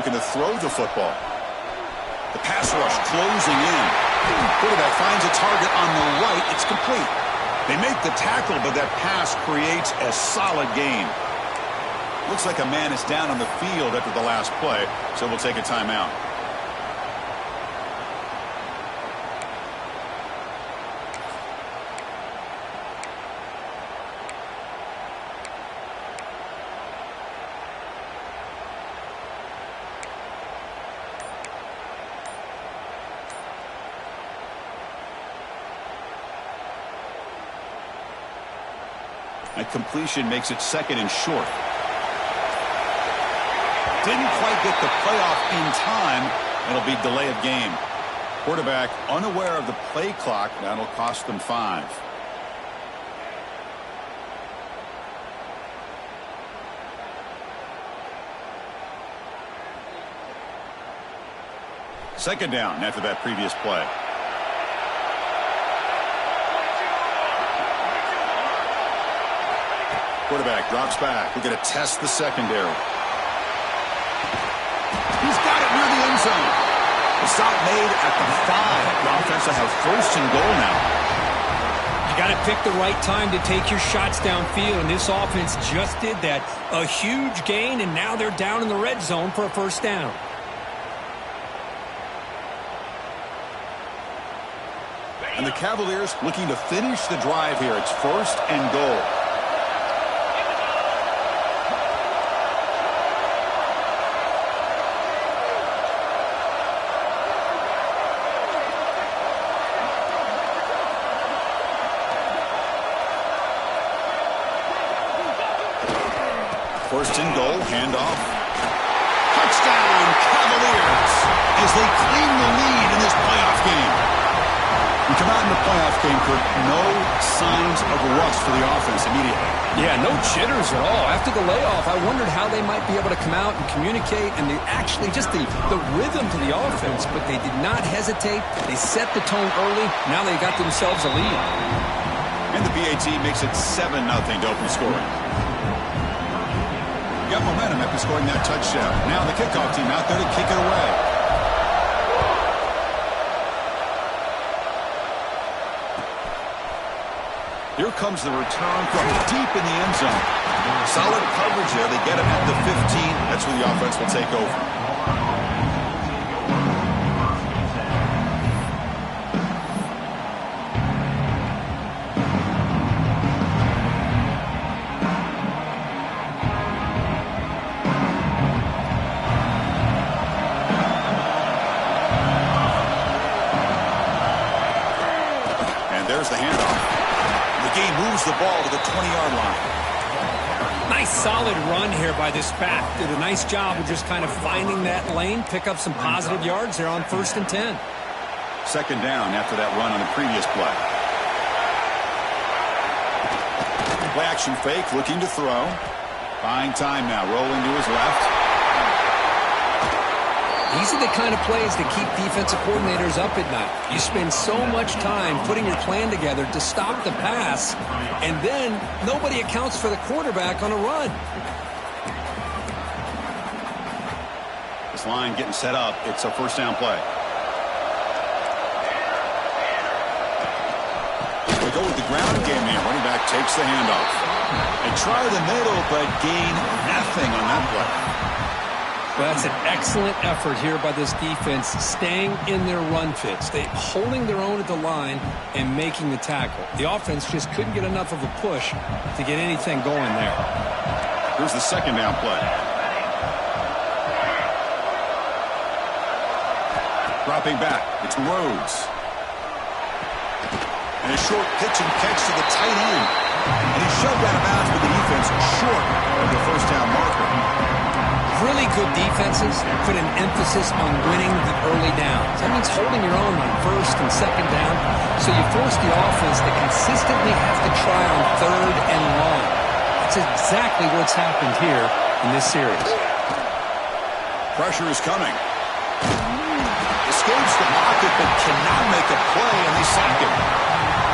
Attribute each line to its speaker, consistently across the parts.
Speaker 1: Looking to throw the football. The pass rush closing in. Quarterback finds a target on the right. It's complete. They make the tackle, but that pass creates a solid gain. Looks like a man is down on the field after the last play, so we'll take a timeout. That completion makes it 2nd and short. Didn't quite get the playoff in time. It'll be delay of game. Quarterback unaware of the play clock. That'll cost them 5. Second down after that previous play. Quarterback drops back. We're going to test the secondary. He's got it near the end zone. The stop made at the 5. The offense will have 1st and goal now.
Speaker 2: You got to pick the right time to take your shots downfield, and this offense just did that. A huge gain, and now they're down in the red zone for a 1st down.
Speaker 1: And the Cavaliers looking to finish the drive here. It's 1st and goal. First and goal, handoff. Touchdown, Cavaliers, as they claim the lead in this playoff game. We come out in the playoff game, Kurt, no signs of rust for the offense immediately.
Speaker 2: Yeah, no jitters at all. After the layoff, I wondered how they might be able to come out and communicate, and actually just the rhythm to the offense, but they did not hesitate. They set the tone early. Now they got themselves a lead.
Speaker 1: And the PAT makes it 7-0 to open scoring. Got momentum after scoring that touchdown. Now the kickoff team out there to kick it away. Here comes the return from deep in the end zone. Solid coverage there. They get him at the 15. That's where the offense will take over. There's the handoff. The game moves the ball to the 20-yard line.
Speaker 2: Nice solid run here by this back. Did a nice job of just kind of finding that lane, pick up some positive yards there on 1st and 10.
Speaker 1: Second down after that run on the previous play. Play action fake, looking to throw. Buying time now, rolling to his left.
Speaker 2: These are the kind of plays that keep defensive coordinators up at night. You spend so much time putting your plan together to stop the pass, and then nobody accounts for the quarterback on a run.
Speaker 1: This line getting set up. It's a 1st down play. They go with the ground game here. Running back takes the handoff. They try the middle, but gain nothing on that play.
Speaker 2: Well, that's an excellent effort here by this defense, staying in their run fits. They holding their own at the line and making the tackle. The offense just couldn't get enough of a push to get anything going there.
Speaker 1: Here's the 2nd down play. Dropping back, it's Rhodes. And a short pitch and catch to the tight end. And he shoved out of bounds with the defense short of the 1st down marker.
Speaker 2: Really good defenses put an emphasis on winning the early downs. That means holding your own on 1st and 2nd down. So you force the offense to consistently have to try on 3rd and long. That's exactly what's happened here in this series.
Speaker 1: Pressure is coming. Escapes the pocket but cannot make a play, and they sack him.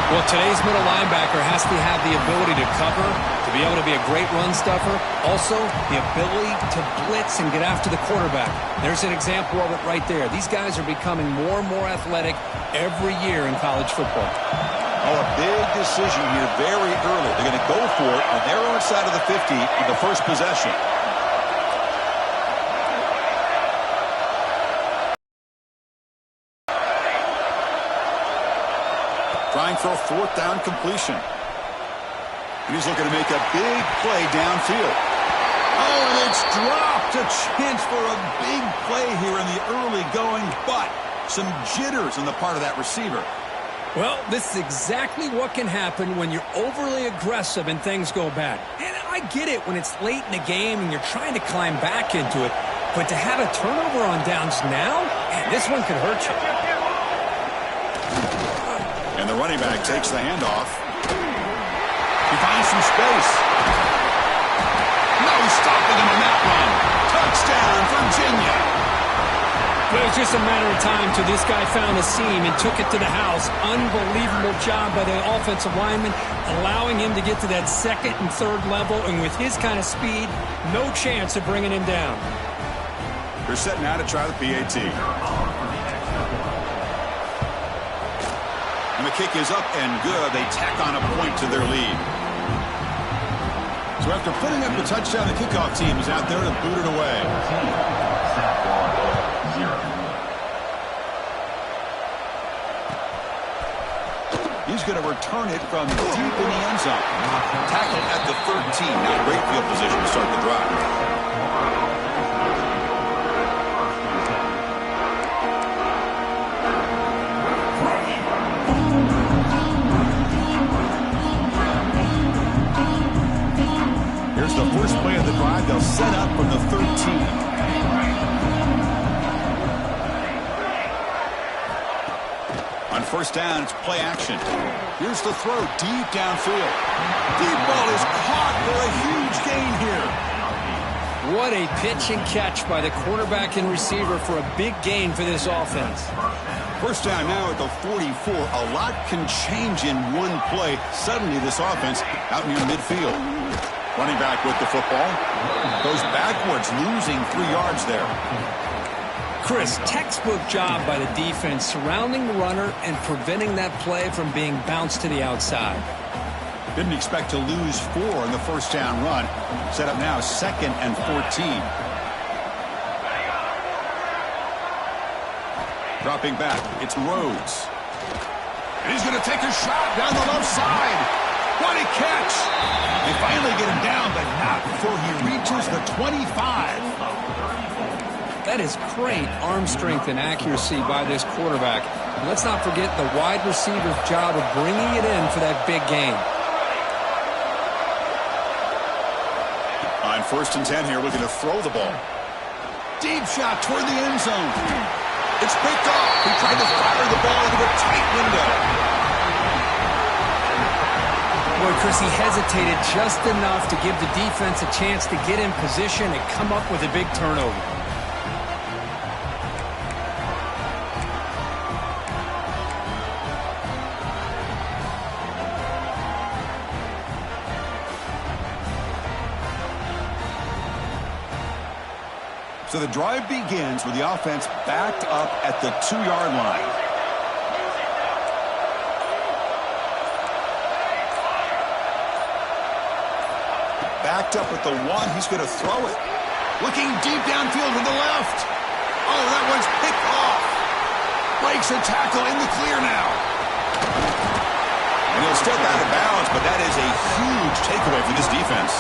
Speaker 2: Well, today's middle linebacker has to have the ability to cover, to be able to be a great run stuffer, also the ability to blitz and get after the quarterback. There's an example of it right there. These guys are becoming more and more athletic every year in college football.
Speaker 1: Oh, a big decision here very early. They're going to go for it on their own side of the 50 on the first possession. Trying for a fourth down completion. He's looking to make a big play downfield. Oh, and it's dropped. A chance for a big play here in the early going, but some jitters on the part of that receiver.
Speaker 2: Well, this is exactly what can happen when you're overly aggressive and things go bad. And I get it when it's late in the game and you're trying to climb back into it. But to have a turnover on downs now, man, this one could hurt you.
Speaker 1: And the running back takes the handoff. He finds some space. No stopping him on that run. Touchdown, Virginia.
Speaker 2: Well, it was just a matter of time till this guy found a seam and took it to the house. Unbelievable job by the offensive lineman, allowing him to get to that second and third level. And with his kind of speed, no chance of bringing him down.
Speaker 1: They're setting out to try the PAT. And the kick is up and good. They tack on a point to their lead. So after putting up the touchdown, the kickoff team is out there to boot it away. He's going to return it from deep in the end zone. Tackled at the 13. Now great field position to start the drive. Here's the first play of the drive. They'll set up from the 13. On first down, it's play action. Here's the throw deep downfield. Deep ball is caught for a huge gain here.
Speaker 2: What a pitch and catch by the quarterback and receiver for a big gain for this offense.
Speaker 1: First down now at the 44. A lot can change in one play. Suddenly this offense out near midfield. Running back with the football. Goes backwards, losing 3 yards there.
Speaker 2: Chris, textbook job by the defense surrounding the runner and preventing that play from being bounced to the outside.
Speaker 1: Didn't expect to lose 4 in the first down run. Set up now 2nd and 14. Dropping back, it's Rhodes. And he's going to take a shot down the left side. What a catch! They finally get him down, but not before he reaches the 25.
Speaker 2: That is great arm strength and accuracy by this quarterback. And let's not forget the wide receiver's job of bringing it in for that big gain.
Speaker 1: On first and 10 here, looking to throw the ball. Deep shot toward the end zone. It's picked off. He tried to fire the ball into a tight window.
Speaker 2: Boy, Chris, he hesitated just enough to give the defense a chance to get in position and come up with a big turnover.
Speaker 1: So the drive begins with the offense backed up at the 2-yard line. Backed up at the 1. He's going to throw it. Looking deep downfield to the left. Oh, that one's picked off. Breaks a tackle in the clear now. And he'll step out of bounds, but that is a huge takeaway for this defense.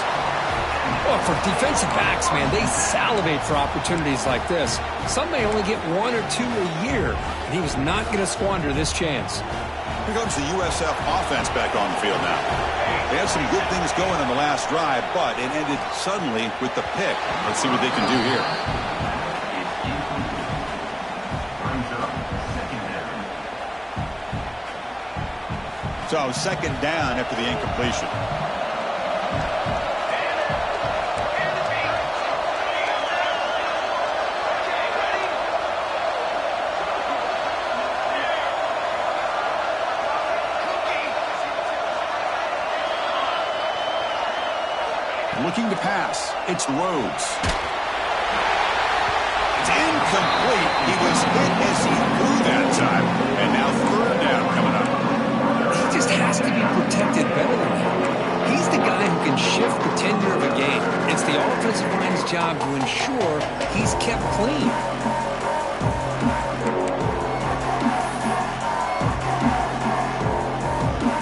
Speaker 2: Well, for defensive backs, man, they salivate for opportunities like this. Some may only get 1 or 2 a year, and he was not going to squander this chance.
Speaker 1: Here comes the USF offense back on the field now. They had some good things going on the last drive, but it ended suddenly with the pick. Let's see what they can do here. So, second down after the incompletion. Looking to pass. It's Rhodes. It's incomplete. He was hit as he threw that time. And now third down coming up.
Speaker 2: He just has to be protected better than that. He's the guy who can shift the tenure of a game. It's the offensive line's job to ensure he's kept clean.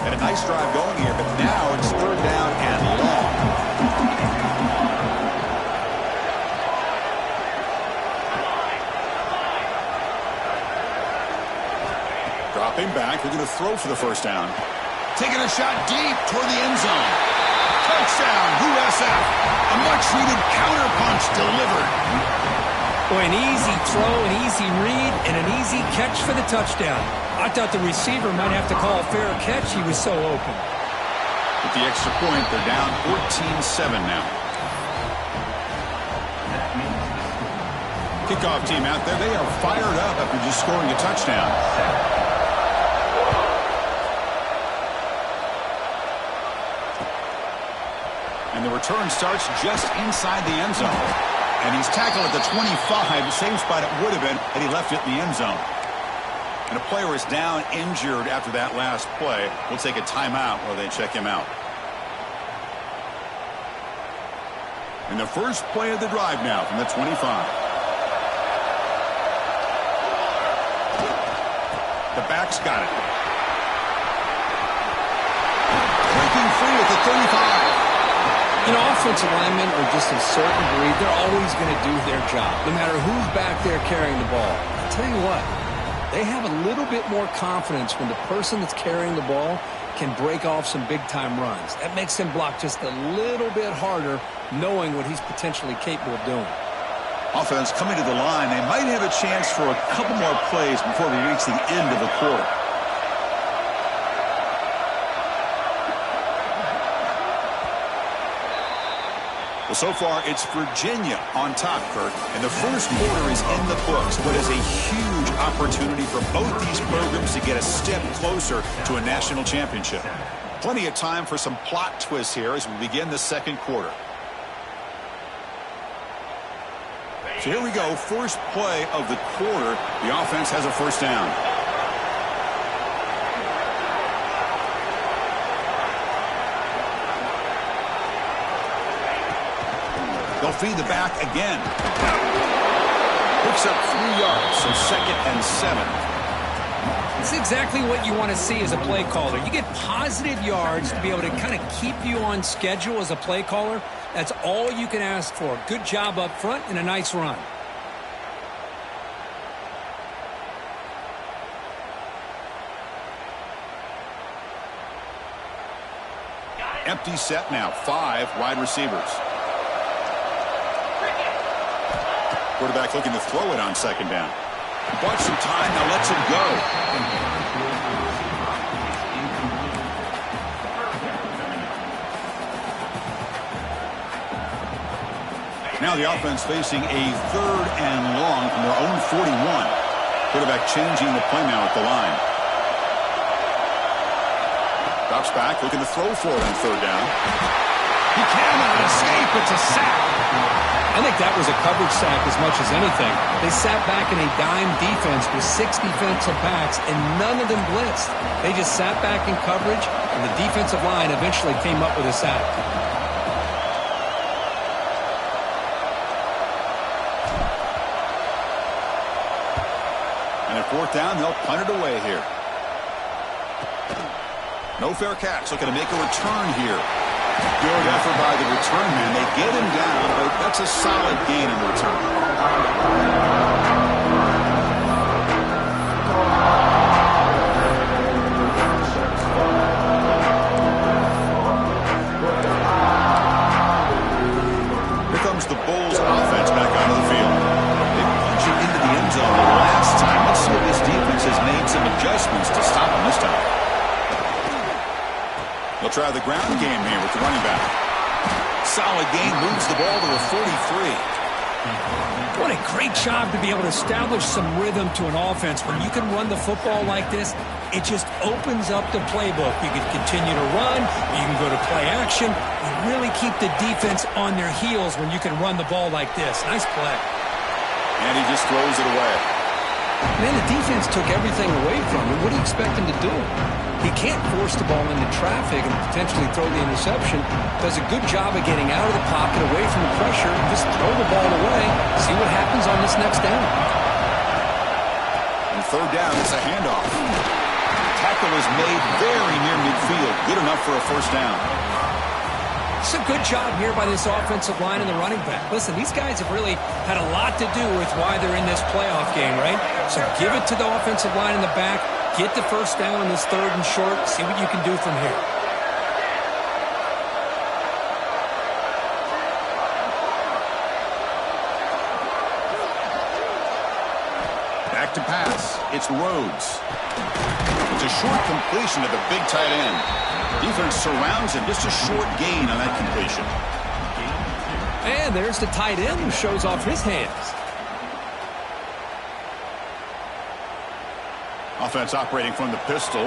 Speaker 1: And a nice drive going here, but now it's third down and long. Dropping back, they're going to throw for the first down. Taking a shot deep toward the end zone. Touchdown, USF. A much-needed counterpunch delivered.
Speaker 2: Boy, an easy throw, an easy read, and an easy catch for the touchdown. I thought the receiver might have to call a fair catch. He was so open.
Speaker 1: With the extra point, they're down 14-7 now. Kickoff team out there, they are fired up after just scoring a touchdown. And the return starts just inside the end zone. And he's tackled at the 25, same spot it would have been had he left it in the end zone. And a player is down injured after that last play. We'll take a timeout while they check him out. And the first play of the drive now from the 25. The back's got it. Breaking free at the 35.
Speaker 2: You know, offensive linemen are just a certain breed. They're always going to do their job, no matter who's back there carrying the ball. I'll tell you what, they have a little bit more confidence when the person that's carrying the ball can break off some big-time runs. That makes them block just a little bit harder, knowing what he's potentially capable of doing.
Speaker 1: Offense coming to the line. They might have a chance for a couple more plays before we reach the end of the quarter. Well, so far, it's Virginia on top, Kurt. And the first quarter is in the books, but is a huge opportunity for both these programs to get a step closer to a national championship. Plenty of time for some plot twists here as we begin the second quarter. So here we go, first play of the quarter. The offense has a first down. They'll feed the back again. Picks up 3 yards, so 2nd and 7.
Speaker 2: It's exactly what you want to see as a play caller. You get positive yards to be able to kind of keep you on schedule as a play caller. That's all you can ask for. Good job up front and a nice run.
Speaker 1: Empty set now, 5 wide receivers. Quarterback looking to throw it on second down. Bought some time, now lets him go. Now the offense facing a 3rd and long from their own 41. Quarterback changing the play now at the line. Drops back, looking to throw for it on 3rd down. He cannot escape, it's a sack.
Speaker 2: I think that was a coverage sack as much as anything. They sat back in a dime defense with 6 defensive backs, and none of them blitzed. They just sat back in coverage, and the defensive line eventually came up with a sack.
Speaker 1: And at 4th down, they'll punt it away here. No fair catch, looking to make a return here. Good effort by the return man. They get him down, but that's a solid gain in return. Here comes the Bulls offense back onto the field. They punched it into the end zone the last time. Let's see if this defense has made some adjustments to stop them this time. They'll try the ground game here with the running back. Solid gain, moves the ball to the 43.
Speaker 2: What a great job to be able to establish some rhythm to an offense. When you can run the football like this, it just opens up the playbook. You can continue to run. You can go to play action. You really keep the defense on their heels when you can run the ball like this. Nice play.
Speaker 1: And he just throws it away.
Speaker 2: Man, the defense took everything away from him. What do you expect him to do? He can't force the ball into traffic and potentially throw the interception. Does a good job of getting out of the pocket, away from the pressure, and just throw the ball away. See what happens on this next down.
Speaker 1: And third down, it's a handoff. Tackle is made very near midfield. Good enough for a first down.
Speaker 2: It's a good job here by this offensive line and the running back. Listen, these guys have really had a lot to do with why they're in this playoff game, right? So give it to the offensive line in the back. Get the first down on this third and short. See what you can do from here.
Speaker 1: Back to pass. It's Rhodes. It's a short completion to the big tight end. Defense surrounds him. Just a short gain on that completion.
Speaker 2: And there's the tight end who shows off his hands.
Speaker 1: Offense operating from the pistol.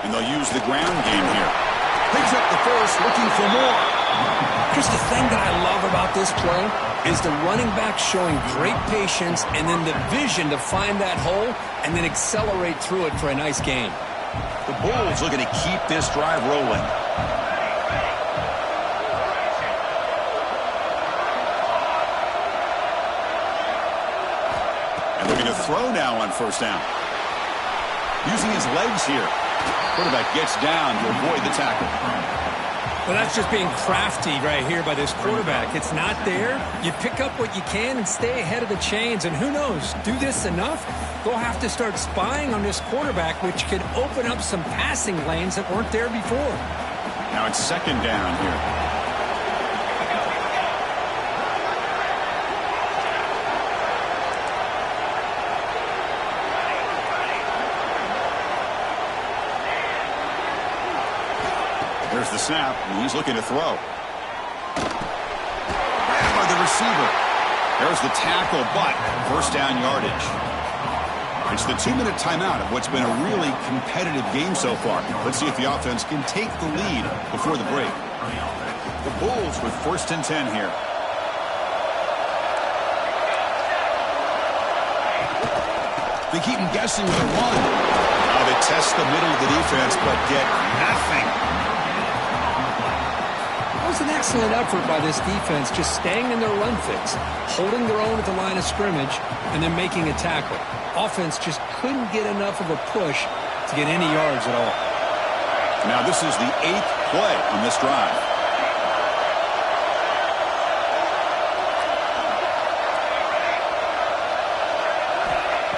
Speaker 1: And they'll use the ground game here. Picks up the first, looking for more.
Speaker 2: Just the thing that I love about this play is the running back showing great patience and then the vision to find that hole and then accelerate through it for a nice gain.
Speaker 1: The Bulls looking to keep this drive rolling. And looking to throw now on first down. Using his legs here. Quarterback gets down to avoid the tackle.
Speaker 2: Well, that's just being crafty right here by this quarterback. It's not there. You pick up what you can and stay ahead of the chains. And who knows, do this enough, they'll have to start spying on this quarterback, which could open up some passing lanes that weren't there before.
Speaker 1: Now it's second down here. There's the snap, and he's looking to throw. Grabbed by the receiver. There's the tackle, but first down yardage. It's the 2-minute timeout of what's been a really competitive game so far. Let's see if the offense can take the lead before the break. The Bulls with first and 10 here. They keep him guessing with a run. Now they test the middle of the defense, but get nothing.
Speaker 2: It was an excellent effort by this defense, just staying in their run fix, holding their own at the line of scrimmage, and then making a tackle. Offense just couldn't get enough of a push to get any yards at all.
Speaker 1: Now this is the 8th play on this drive.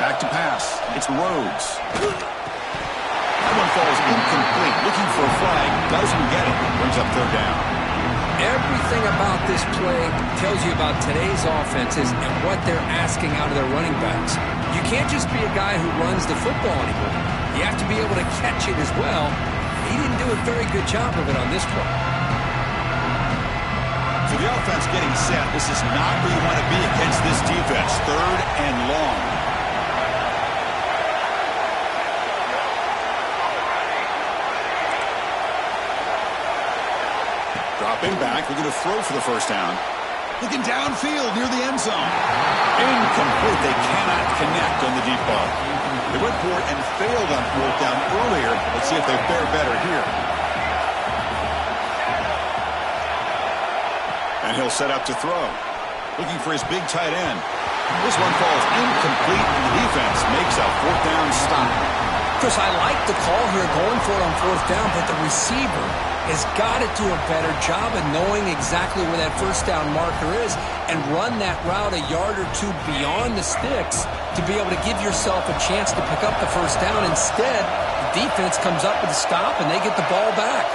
Speaker 1: Back to pass. It's Rhodes. That one falls incomplete. Looking for a flag. Doesn't get it. Brings up third down.
Speaker 2: Everything about this play tells you about today's offenses and what they're asking out of their running backs. You can't just be a guy who runs the football anymore. You have to be able to catch it as well. He didn't do a very good job of it on this play.
Speaker 1: So the offense getting set. This is not where you want to be against this defense. Third and long. Dropping back, looking to throw for the first down. Looking downfield near the end zone. Incomplete. They cannot connect on the deep ball. They went for it and failed on fourth down earlier. Let's see if they fare better here. And he'll set up to throw. Looking for his big tight end. This one falls incomplete, and the defense makes a fourth down stop.
Speaker 2: Chris, I like the call here going for it on fourth down, but the receiver has got to do a better job of knowing exactly where that first down marker is and run that route a yard or two beyond the sticks to be able to give yourself a chance to pick up the first down. Instead, the defense comes up with a stop and they get the ball back.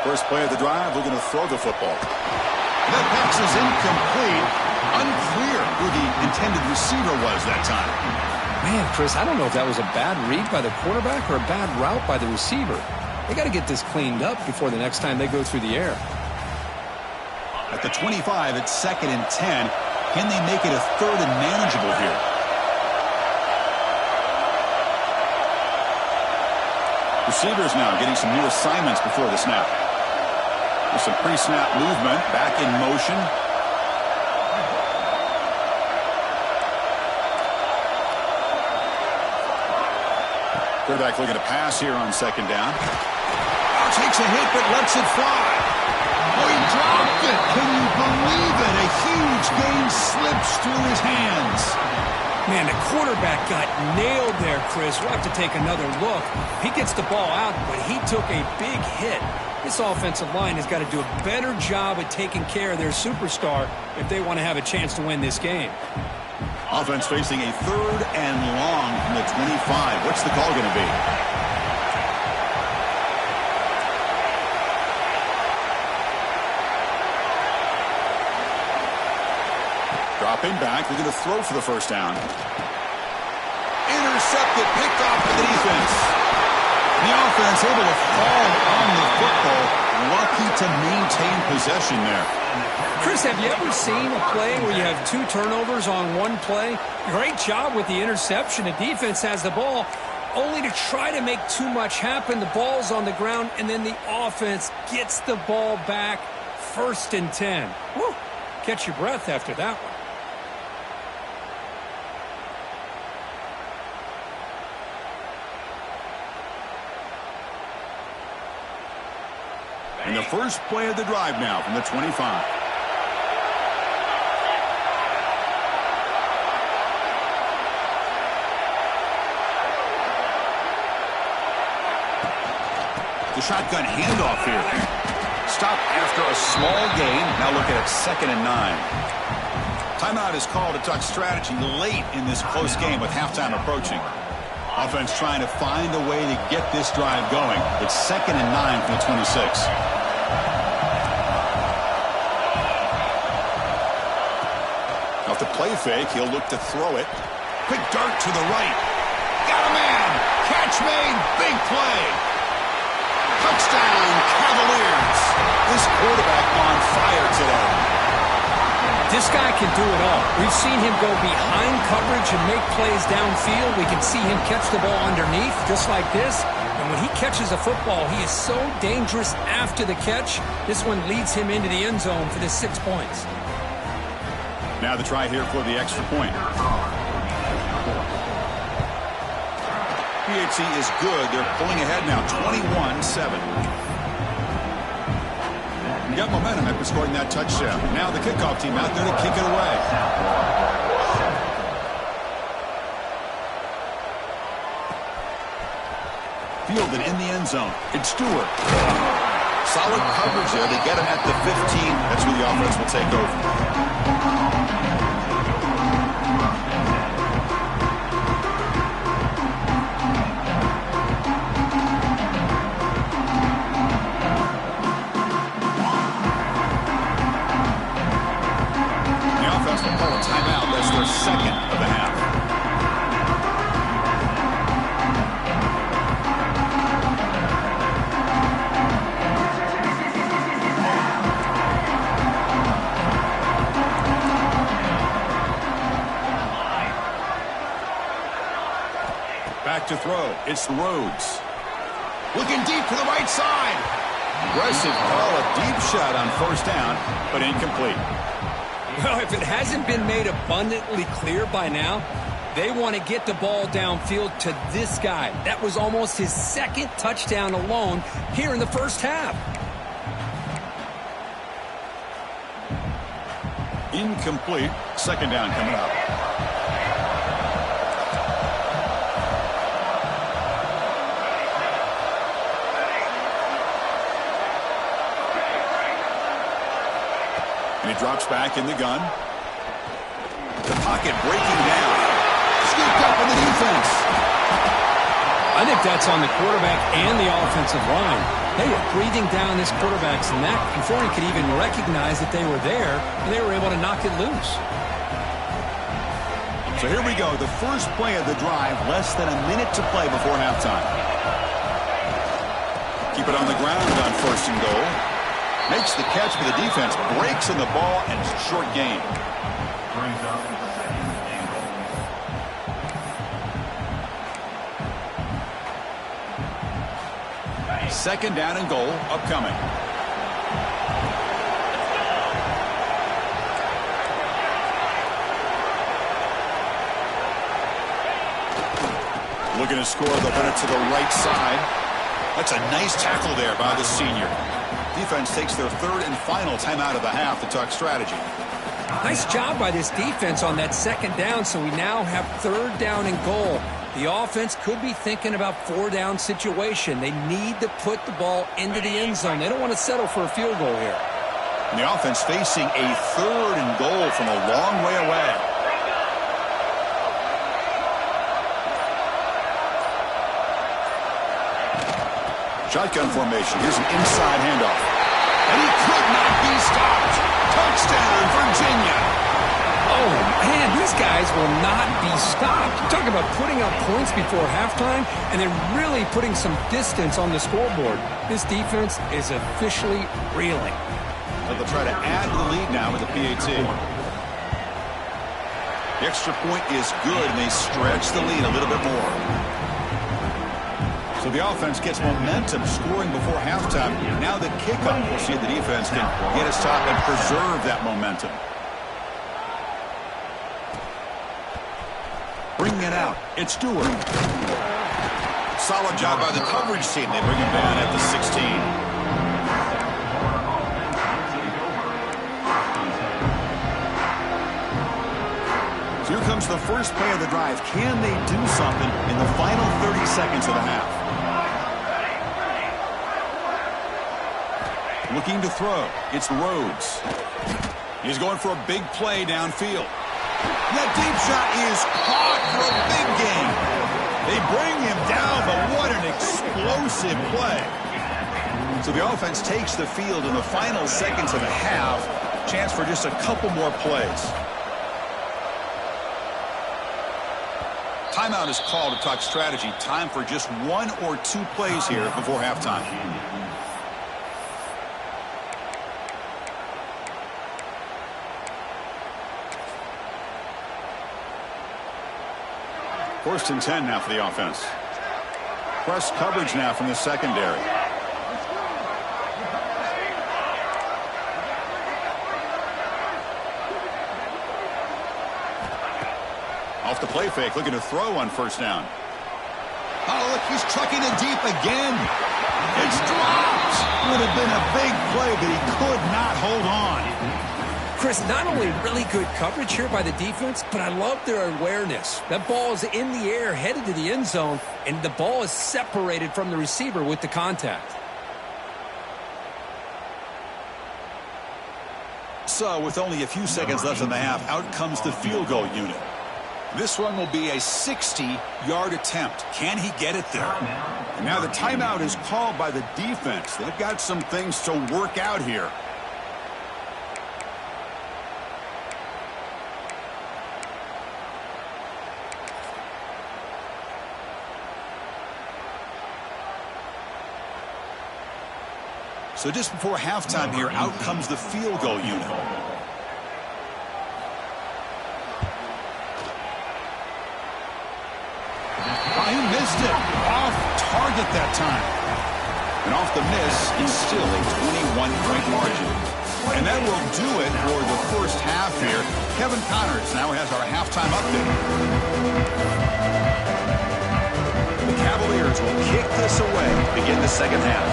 Speaker 1: First play of the drive, looking to throw the football. That pass is incomplete. Unclear who the intended receiver was that time.
Speaker 2: Man, Chris, I don't know if that was a bad read by the quarterback or a bad route by the receiver. They got to get this cleaned up before the next time they go through the air.
Speaker 1: At the 25, it's 2nd and 10. Can they make it a 3rd and manageable here? Receivers now getting some new assignments before the snap. With some pre-snap movement, back in motion. Quarterback looking to pass here on 2nd down. Takes a hit but lets it fly. Oh, he dropped it. Can you believe it? A huge gain slips through his hands.
Speaker 2: Man, the quarterback got nailed there, Chris. We'll have to take another look. He gets the ball out, but he took a big hit. This offensive line has got to do a better job at taking care of their superstar if they want to have a chance to win this game.
Speaker 1: Offense facing a 3rd and long from the 25. What's the call going to be? Dropping back, they're going to throw for the 1st down. Intercepted, picked off by the defense. The offense able to fall on the football. Lucky to maintain possession there.
Speaker 2: Chris, have you ever seen a play where you have 2 turnovers on one play? Great job with the interception. The defense has the ball, only to try to make too much happen. The ball's on the ground, and then the offense gets the ball back. 1st and 10. Woo! Catch your breath after that one.
Speaker 1: And the first play of the drive now from the 25. The shotgun handoff here. Stop after a small gain. Now looking at 2nd and 9. Timeout is called to talk strategy late in this close game with halftime approaching. Offense trying to find a way to get this drive going. It's 2nd and 9 from the 26. Off the play fake, he'll look to throw it. Quick dart to the right. Got a man. Catch made. Big play. Touchdown, Cavaliers. This quarterback on fire today.
Speaker 2: This guy can do it all. We've seen him go behind coverage and make plays downfield. We can see him catch the ball underneath, just like this. And when he catches a football, he is so dangerous after the catch. This one leads him into the end zone for the 6 points.
Speaker 1: Now the try here for the extra point. PHC is good. They're pulling ahead now, 21-7. You got momentum after scoring that touchdown. Now the kickoff team out there to kick it away. Fielded in the end zone. It's Stewart. Solid coverage there. They get him at the 15. That's where the offense will take over. Second of the half. Back to throw. It's Rhodes. Looking deep to the right side. Aggressive call, a deep shot on 1st down, but incomplete.
Speaker 2: Well, if it hasn't been made abundantly clear by now, they want to get the ball downfield to this guy. That was almost his 2nd touchdown alone here in the 1st half.
Speaker 1: Incomplete. 2nd down coming up. And he drops back in the gun. The pocket breaking down. Scooped up in the defense.
Speaker 2: I think that's on the quarterback and the offensive line. They were breathing down this quarterback's neck before he could even recognize that they were there, and they were able to knock it loose.
Speaker 1: So here we go, the first play of the drive, less than a minute to play before halftime. Keep it on the ground on 1st and goal. Makes the catch for the defense, breaks in the ball, and it's a short gain. Second down and goal, upcoming. Looking to score, they'll run it to the right side. That's a nice tackle there by the senior. Defense takes their third and final timeout of the half to talk strategy.
Speaker 2: Nice job by this defense on that second down, so we now have 3rd down and goal. The offense could be thinking about 4-down situation. They need to put the ball into the end zone. They don't want to settle for a field goal here.
Speaker 1: And the offense facing a 3rd and goal from a long way away. Shotgun formation. Here's an inside handoff. And he could not be stopped. Touchdown, Virginia.
Speaker 2: Oh, man, these guys will not be stopped. You're talking about putting up points before halftime and then really putting some distance on the scoreboard. This defense is officially reeling.
Speaker 1: So they'll try to add to the lead now with the PAT. The extra point is good, and they stretch the lead a little bit more. So the offense gets momentum scoring before halftime. Now the kickoff, we'll see if the defense can get a stop and preserve that momentum. Bringing it out, it's Stewart. Solid job by the coverage team. They bring him down at the 16. So here comes the first play of the drive. Can they do something in the final 30 seconds of the half? Looking to throw. It's Rhodes. He's going for a big play downfield. That deep shot is caught for a big gain. They bring him down, but what an explosive play. So the offense takes the field in the final seconds of the half. Chance for just a couple more plays. Timeout is called to talk strategy. Time for just 1 or 2 plays here before halftime. First and 10 now for the offense. Press coverage now from the secondary. Off the play fake, looking to throw on first down. Oh, look, he's trucking it deep again. It's dropped. Would have been a big play, but he could not hold on.
Speaker 2: Chris, not only really good coverage here by the defense, but I love their awareness. That ball is in the air, headed to the end zone, and the ball is separated from the receiver with the contact.
Speaker 1: So, with only a few seconds left in the half, out comes the field goal unit. This one will be a 60-yard attempt. Can he get it there? And now the timeout is called by the defense. They've got some things to work out here. So just before halftime here, out comes the field goal unit. Oh, he missed it. Off target that time. And off the miss, it's still a 21-point margin. And that will do it for the first half here. Kevin Connors now has our halftime update. The Cavaliers will kick this away to begin the second half.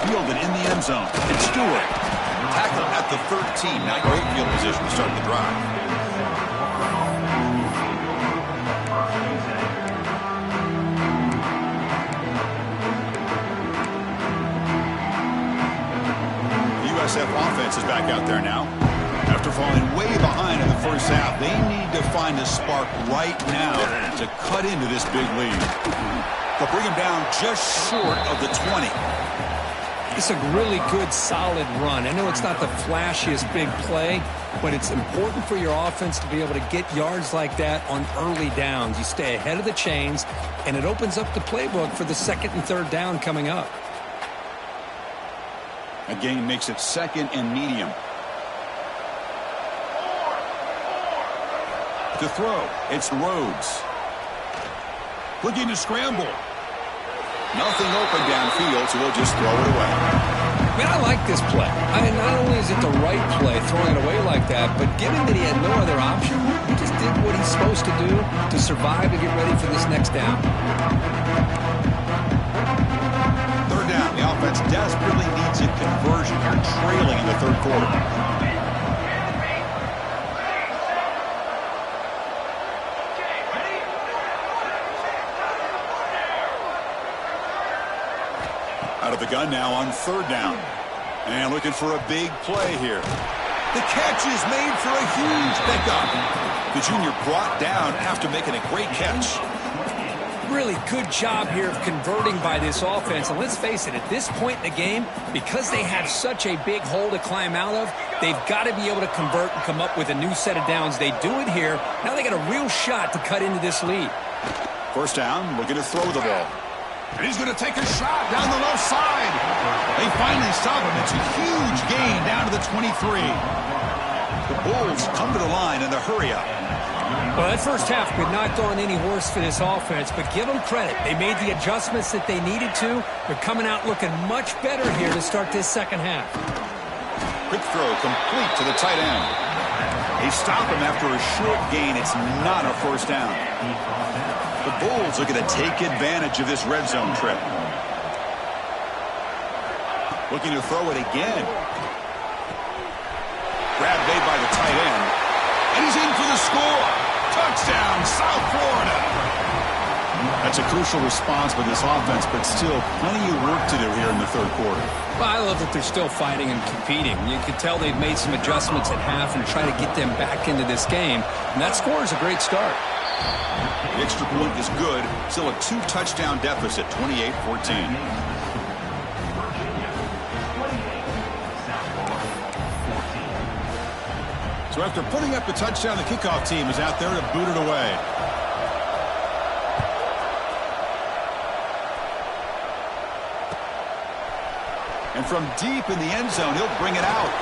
Speaker 1: Fielded in the end zone. It's Stewart. Tackle at the 13. Not great field position to start the drive. The USF offense is back out there now. After falling way behind in the first half, they need to find a spark right now to cut into this big lead. They'll bring them down just short of the 20.
Speaker 2: It's a really good, solid run. I know it's not the flashiest big play, but it's important for your offense to be able to get yards like that on early downs. You stay ahead of the chains, and it opens up the playbook for the second and third down coming up.
Speaker 1: A gain makes it second and medium. To throw, it's Rhodes. Looking to scramble. Nothing open downfield, so he'll just throw it away.
Speaker 2: Man, I like this play. Not only is it the right play, throwing it away like that, but given that he had no other option, he just did what he's supposed to do to survive and get ready for this next down.
Speaker 1: Third down. The offense desperately needs a conversion here, trailing in the third quarter. Out of the gun now on third down. And looking for a big play here. The catch is made for a huge pickup. The junior brought down after making a great catch.
Speaker 2: Really good job here of converting by this offense. And let's face it, at this point in the game, because they have such a big hole to climb out of, they've got to be able to convert and come up with a new set of downs. They do it here. Now they got a real shot to cut into this lead.
Speaker 1: First down, looking to throw the ball. And he's going to take a shot down the left side. They finally stop him. It's a huge gain down to the 23. The Bulls come to the line in the hurry-up.
Speaker 2: Well, that first half could not go on any worse for this offense, but give them credit. They made the adjustments that they needed to. They're coming out looking much better here to start this second half.
Speaker 1: Quick throw complete to the tight end. They stop him after a short gain. It's not a first down. The Bulls are going to take advantage of this red zone trip. Looking to throw it again. Grab made by the tight end. And he's in for the score. Touchdown, South Florida. That's a crucial response by this offense, but still plenty of work to do here in the third quarter.
Speaker 2: Well, I love that they're still fighting and competing. You can tell they've made some adjustments at half and try to get them back into this game. And that score is a great start.
Speaker 1: The extra point is good. Still a 2-touchdown deficit, 28-14. So after putting up the touchdown, the kickoff team is out there to boot it away. And from deep in the end zone, he'll bring it out.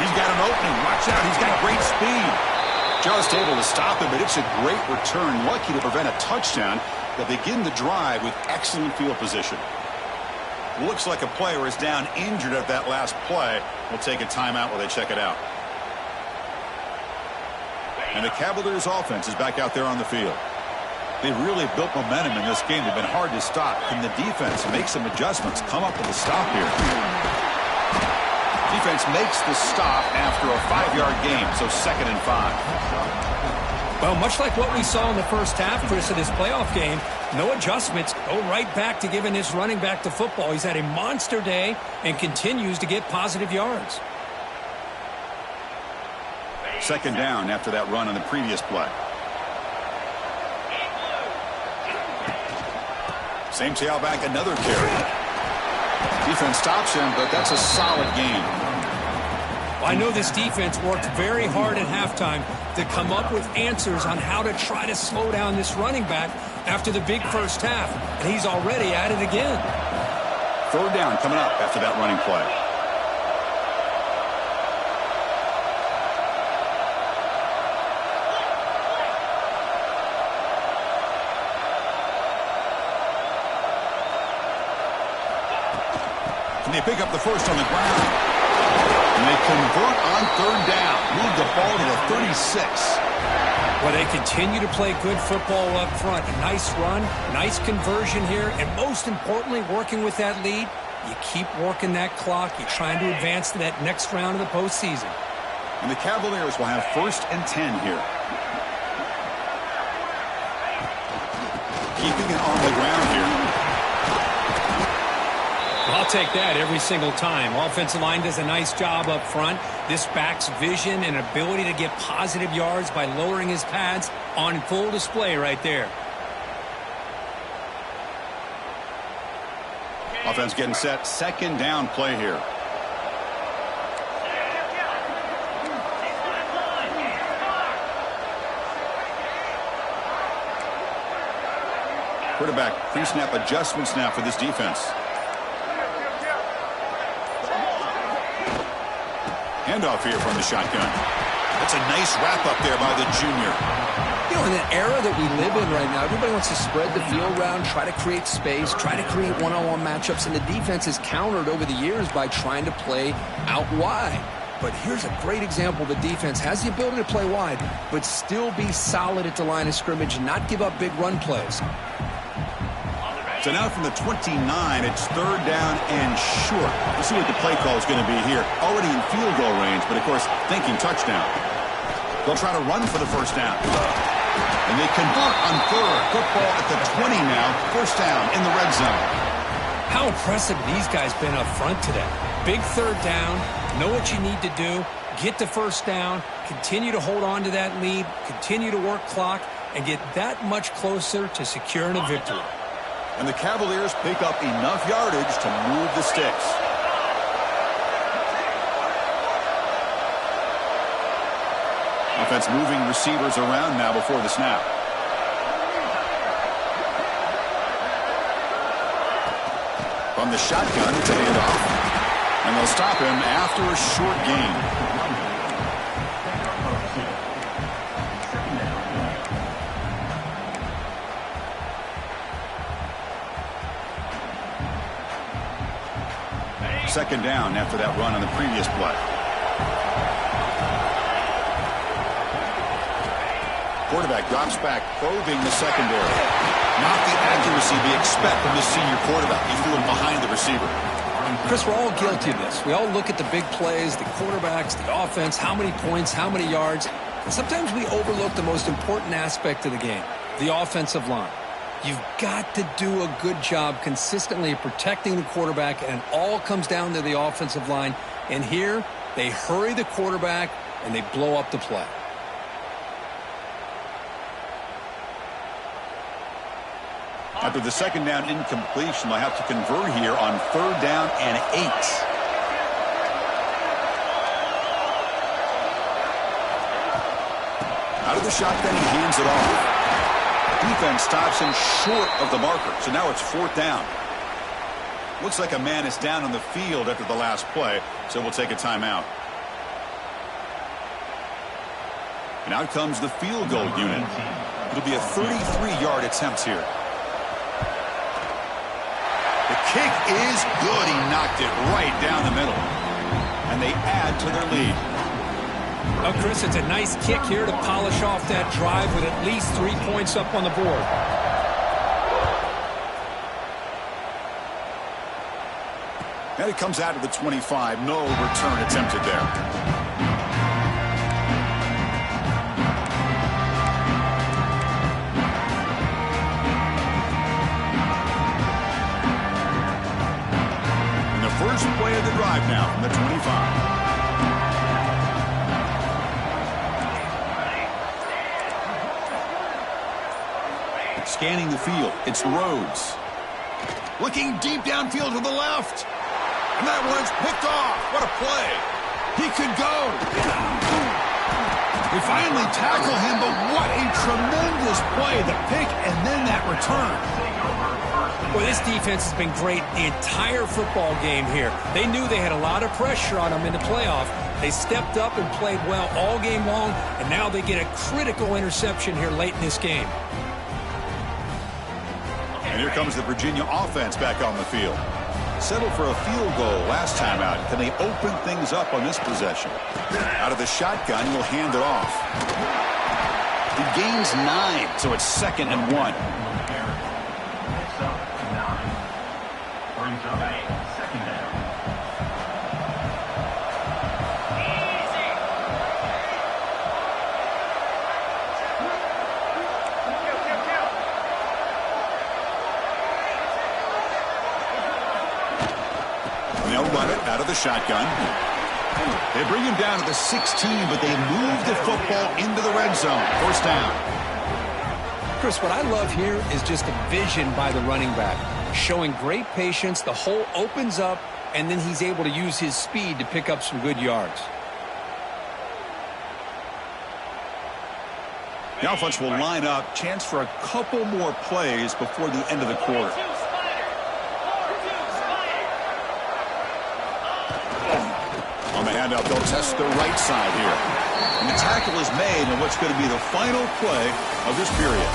Speaker 1: He's got an opening. Watch out. He's got great speed. Just able to stop him, but it's a great return. Lucky to prevent a touchdown. They begin the drive with excellent field position. Looks like a player is down injured at that last play. We'll take a timeout while they check it out. And the Cavaliers offense is back out there on the field. They've really built momentum in this game. They've been hard to stop. Can the defense make some adjustments, come up with a stop here? Defense makes the stop after a 5-yard gain, so 2nd and 5.
Speaker 2: Well, much like what we saw in the first half, Chris, of this playoff game, no adjustments. Go right back to giving this running back the football. He's had a monster day and continues to get positive yards.
Speaker 1: 2nd down after that run on the previous play. Same tailback, another carry. Defense stops him, but that's a solid game.
Speaker 2: Well, I know this defense worked very hard at halftime to come up with answers on how to try to slow down this running back after the big first half, and he's already at it again.
Speaker 1: 3rd down coming up after that running play. And they pick up the first on the ground. And they convert on 3rd down. Move the ball to the 36.
Speaker 2: Well, they continue to play good football up front. A nice run, nice conversion here, and most importantly, working with that lead, you keep working that clock. You're trying to advance to that next round of the postseason.
Speaker 1: And the Cavaliers will have 1st and 10 here. Keeping it on the ground here.
Speaker 2: I'll take that every single time. Offensive line does a nice job up front. This back's vision and ability to get positive yards by lowering his pads on full display right there.
Speaker 1: Offense getting set. Second down play here. Quarterback pre-snap adjustments now for this defense. Handoff here from the shotgun. That's a nice wrap up there by the junior.
Speaker 2: You know, in the era that we live in right now, everybody wants to spread the field around, try to create space, try to create one-on-one matchups, and the defense is countered over the years by trying to play out wide. But here's a great example. The defense has the ability to play wide, but still be solid at the line of scrimmage and not give up big run plays.
Speaker 1: So now from the 29, it's third down and short. We'll see what the play call is going to be here. Already in field goal range, but of course, thinking touchdown. They'll try to run for the first down. And they convert on third. Football at the 20 now. First down in the red zone.
Speaker 2: How impressive these guys been up front today. Big third down. Know what you need to do. Get the first down. Continue to hold on to that lead. Continue to work clock. And get that much closer to securing a victory.
Speaker 1: And the Cavaliers pick up enough yardage to move the sticks. Offense moving receivers around now before the snap. From the shotgun, it's a handoff. And they'll stop him after a short gain. Second down after that run on the previous play. Quarterback drops back, probing the secondary. Not the accuracy we expect from this senior quarterback. He threw it behind the receiver.
Speaker 2: Chris, we're all guilty of this. We all look at the big plays, the quarterbacks, the offense, how many points, how many yards. And sometimes we overlook the most important aspect of the game, the offensive line. You've got to do a good job consistently protecting the quarterback, and it all comes down to the offensive line. And here, they hurry the quarterback, and they blow up the play.
Speaker 1: After the second down incompletion, they'll have to convert here on third down and 8. Out of the shotgun, he hands it off. Defense stops him short of the marker, so now it's fourth down. Looks like a man is down on the field after the last play, so we'll take a timeout. And out comes the field goal unit. It'll be a 33-yard attempt here. The kick is good. He knocked it right down the middle. And they add to their lead.
Speaker 2: Oh, Chris, it's a nice kick here to polish off that drive with at least 3 points up on the board.
Speaker 1: And it comes out of the 25. No return attempted there. First play of the drive now from the 25. Scanning the field, it's Rhodes. Looking deep downfield to the left. And that one's picked off. What a play. He could go. They finally tackle him, but what a tremendous play. The pick and then that return.
Speaker 2: Well, this defense has been great the entire football game here. They knew they had a lot of pressure on them in the playoff. They stepped up and played well all game long, and now they get a critical interception here late in this game.
Speaker 1: And here comes the Virginia offense back on the field. Settled for a field goal last time out. Can they open things up on this possession? Out of the shotgun, he'll hand it off. He gains 9, so it's 2nd and 1. they'll run it out of the shotgun. They bring him down to the 16, but they move the football into the red zone. First down.
Speaker 2: Chris, what I love here is just a vision by the running back. Showing great patience, the hole opens up, and then he's able to use his speed to pick up some good yards.
Speaker 1: The offense will line up. Chance for a couple more plays before the end of the quarter. On the handout, they'll test the right side here. And the tackle is made in what's going to be the final play of this period.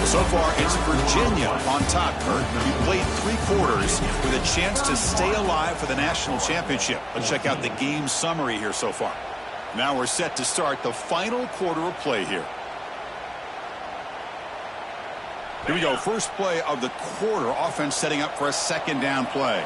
Speaker 1: So far, it's Virginia on top, Kurt. He played 3 quarters with a chance to stay alive for the national championship. Let's check out the game summary here so far. Now we're set to start the final quarter of play here. Here we go. First play of the quarter. Offense setting up for a second down play.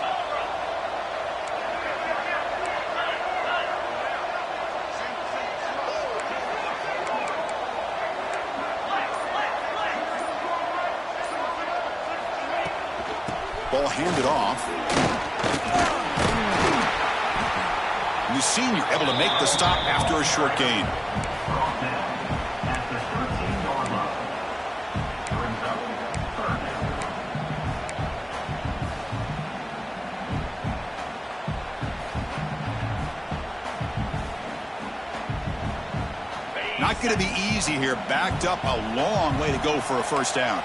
Speaker 1: Ball handed off. The senior able to make the stop after a short gain. Not going to be easy here. Backed up a long way to go for a first down.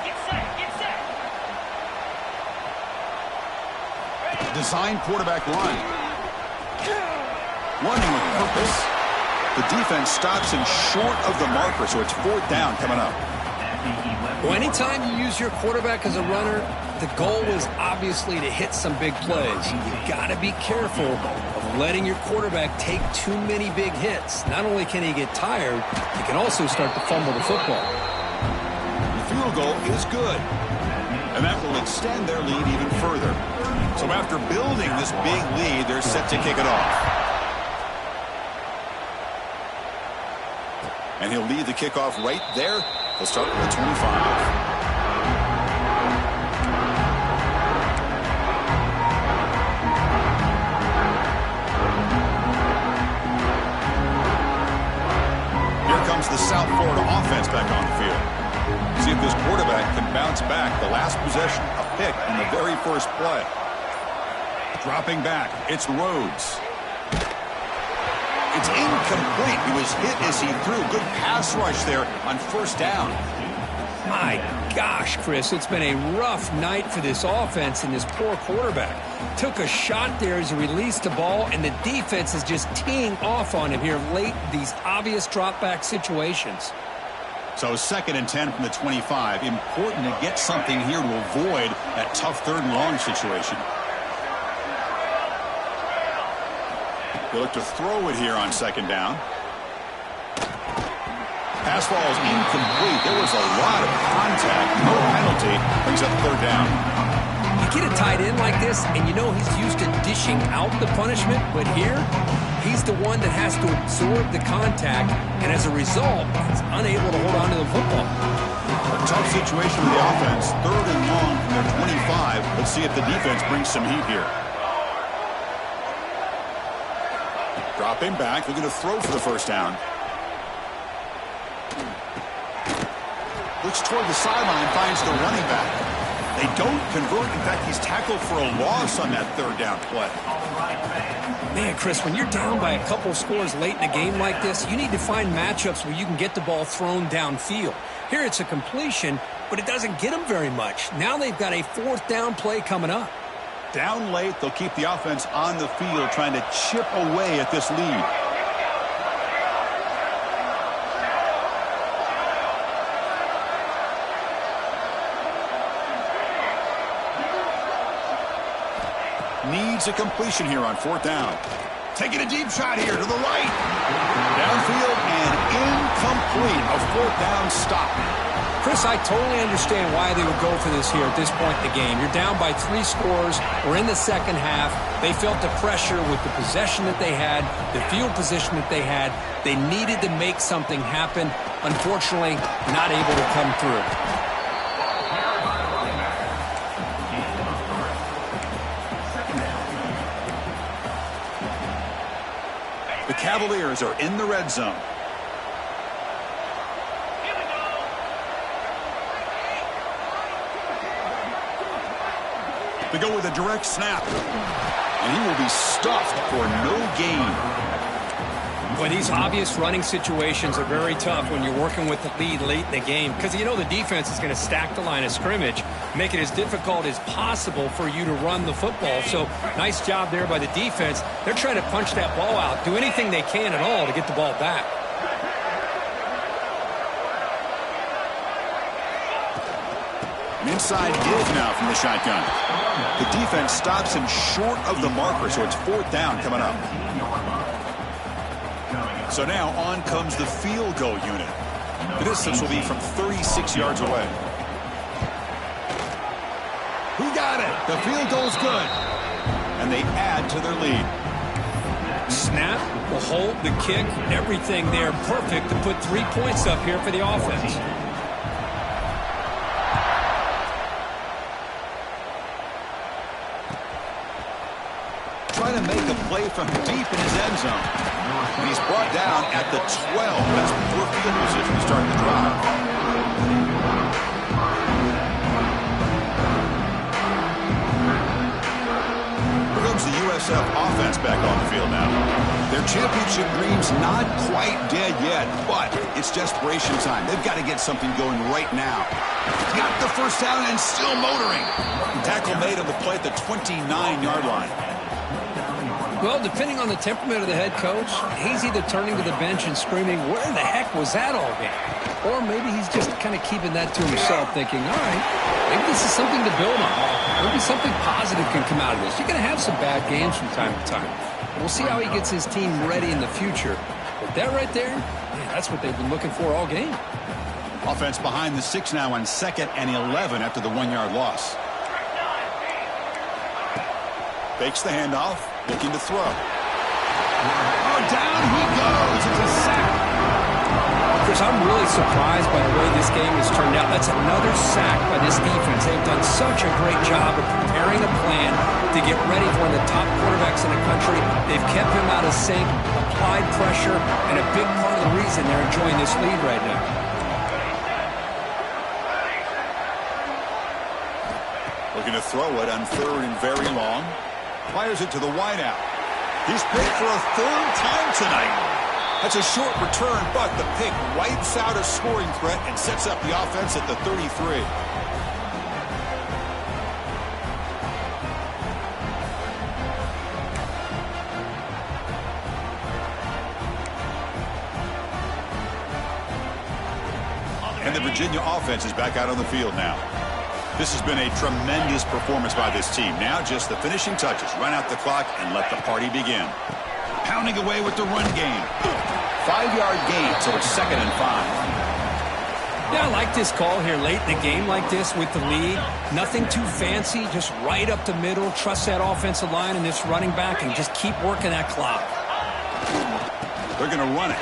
Speaker 1: Design quarterback run. Running with purpose. The defense stops him short of the marker, so it's fourth down coming up.
Speaker 2: Well, anytime you use your quarterback as a runner, the goal is obviously to hit some big plays. You've got to be careful of letting your quarterback take too many big hits. Not only can he get tired, he can also start to fumble the football.
Speaker 1: The field goal is good, and that will extend their lead even further. So after building this big lead, they're set to kick it off. And he'll lead the kickoff right there. He'll start with the 25. Here comes the South Florida offense back on the field. See if this quarterback can bounce back. The last possession, a pick in the very first play. Dropping back, it's Rhodes. It's incomplete. He was hit as he threw. Good pass rush there on first down.
Speaker 2: My gosh, Chris, it's been a rough night for this offense and this poor quarterback. Took a shot there as he released the ball, and the defense is just teeing off on him here late, these obvious drop-back situations.
Speaker 1: So 2nd and 10 from the 25. Important to get something here to avoid that tough 3rd and long situation. They look to throw it here on 2nd down. Pass ball is incomplete. There was a lot of contact. No penalty. Brings up 3rd down.
Speaker 2: You get a tight end like this, and you know he's used to dishing out the punishment, but here, he's the one that has to absorb the contact, and as a result, he's unable to hold on to the football.
Speaker 1: A tough situation with the offense. 3rd and long from their 25. Let's see if the defense brings some heat here. Dropping back, looking to throw for the first down. Looks toward the sideline, finds the running back. They don't convert. In fact, he's tackled for a loss on that 3rd down play.
Speaker 2: Man, Chris, when you're down by a couple scores late in a game like this, you need to find matchups where you can get the ball thrown downfield. Here it's a completion, but it doesn't get them very much. Now they've got a 4th down play coming up.
Speaker 1: Down late, they'll keep the offense on the field trying to chip away at this lead. Needs a completion here on 4th down. Taking a deep shot here to the right. Downfield and incomplete. A 4th down stop.
Speaker 2: Chris, I totally understand why they would go for this here at this point in the game. You're down by 3 scores. We're in the second half. They felt the pressure with the possession that they had, the field position that they had. They needed to make something happen. Unfortunately, not able to come through.
Speaker 1: Cavaliers are in the red zone. They go with a direct snap. And he will be stuffed for no gain.
Speaker 2: Boy, these obvious running situations are very tough when you're working with the lead late in the game, because you know the defense is going to stack the line of scrimmage, make it as difficult as possible for you to run the football. So nice job there by the defense. They're trying to punch that ball out, do anything they can at all to get the ball back.
Speaker 1: An inside give now from the shotgun. The defense stops him short of the marker, so it's 4th down coming up. So now on comes the field goal unit. The distance will be from 36 yards away. Who got it? The field goal's good. And they add to their lead.
Speaker 2: Snap, the hold, the kick, everything there perfect to put 3 points up here for the offense.
Speaker 1: Trying to make a play from deep in his end zone. And he's brought down at the 12. That's poor field position to start the drive. Here comes the USF offense back on the field now. Their championship dream's not quite dead yet, but it's desperation time. They've got to get something going right now. Got the first down and still motoring. Tackle made on the play at the 29-yard line.
Speaker 2: Well, depending on the temperament of the head coach, he's either turning to the bench and screaming, where the heck was that all game? Or maybe he's just kind of keeping that to himself, thinking, all right, maybe this is something to build on. Maybe something positive can come out of this. You're going to have some bad games from time to time. We'll see how he gets his team ready in the future. But that right there, man, that's what they've been looking for all game.
Speaker 1: Offense behind the 6 now on 2nd and 11 after the 1-yard loss. Fakes the handoff, looking to throw. Oh, down he goes. It's a sack.
Speaker 2: Chris, I'm really surprised by the way this game has turned out. That's another sack by this defense. They've done such a great job of preparing a plan to get ready for one of the top quarterbacks in the country. They've kept him out of sync, applied pressure, and a big part of the reason they're enjoying this lead right now.
Speaker 1: Looking to throw it on 3rd and very long. Fires it to the wideout. He's picked for a 3rd time tonight. That's a short return, but the pick wipes out a scoring threat and sets up the offense at the 33. And the Virginia offense is back out on the field now. This has been a tremendous performance by this team. Now just the finishing touches. Run out the clock and let the party begin. Pounding away with the run game. 5-yard gain, so it's 2nd and 5.
Speaker 2: Yeah, I like this call here late in the game like this with the lead. Nothing too fancy, just right up the middle. Trust that offensive line and this running back and just keep working that clock.
Speaker 1: They're going to run it.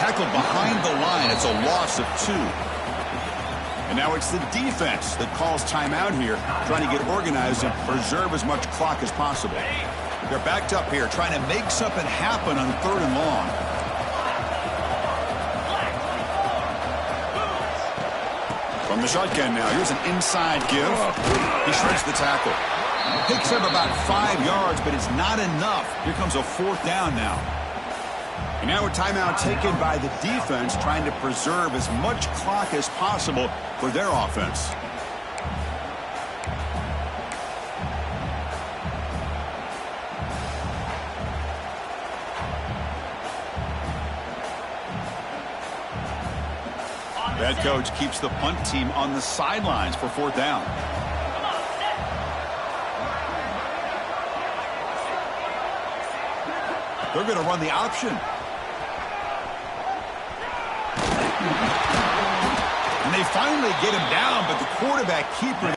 Speaker 1: Tackle behind the line. It's a loss of 2. And now it's the defense that calls timeout here, trying to get organized and preserve as much clock as possible. They're backed up here, trying to make something happen on 3rd and long. From the shotgun now, here's an inside give. He shreds the tackle. Picks up about 5 yards, but it's not enough. Here comes a 4th down now. And now a timeout taken by the defense, trying to preserve as much clock as possible for their offense. The head coach keeps the punt team on the sidelines for 4th down. They're going to run the option. And they finally get him down, but the quarterback keeper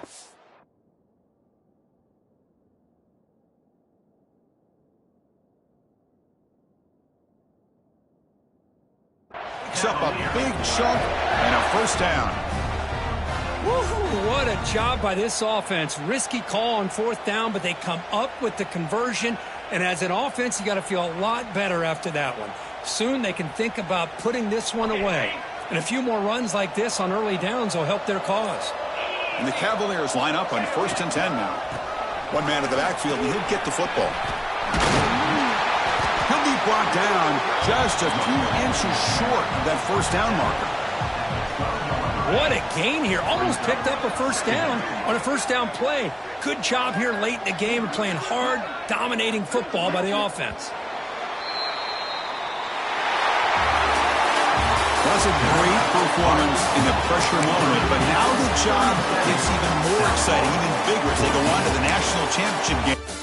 Speaker 1: picks up a big chunk and a 1st down.
Speaker 2: Woo, what a job by this offense. Risky call on fourth down, but they come up with the conversion. And as an offense, you got to feel a lot better after that one. Soon they can think about putting this one away. And a few more runs like this on early downs will help their cause.
Speaker 1: And the Cavaliers line up on 1st and 10 now. One man in the backfield, and he'll get the football. He'll be brought down just a few inches short of that first down marker.
Speaker 2: What a gain here. Almost picked up a first down on a first down play. Good job here late in the game and playing hard, dominating football by the offense.
Speaker 1: That's a great performance in the pressure moment, but now the job gets even more exciting, even bigger as they go on to the national championship game.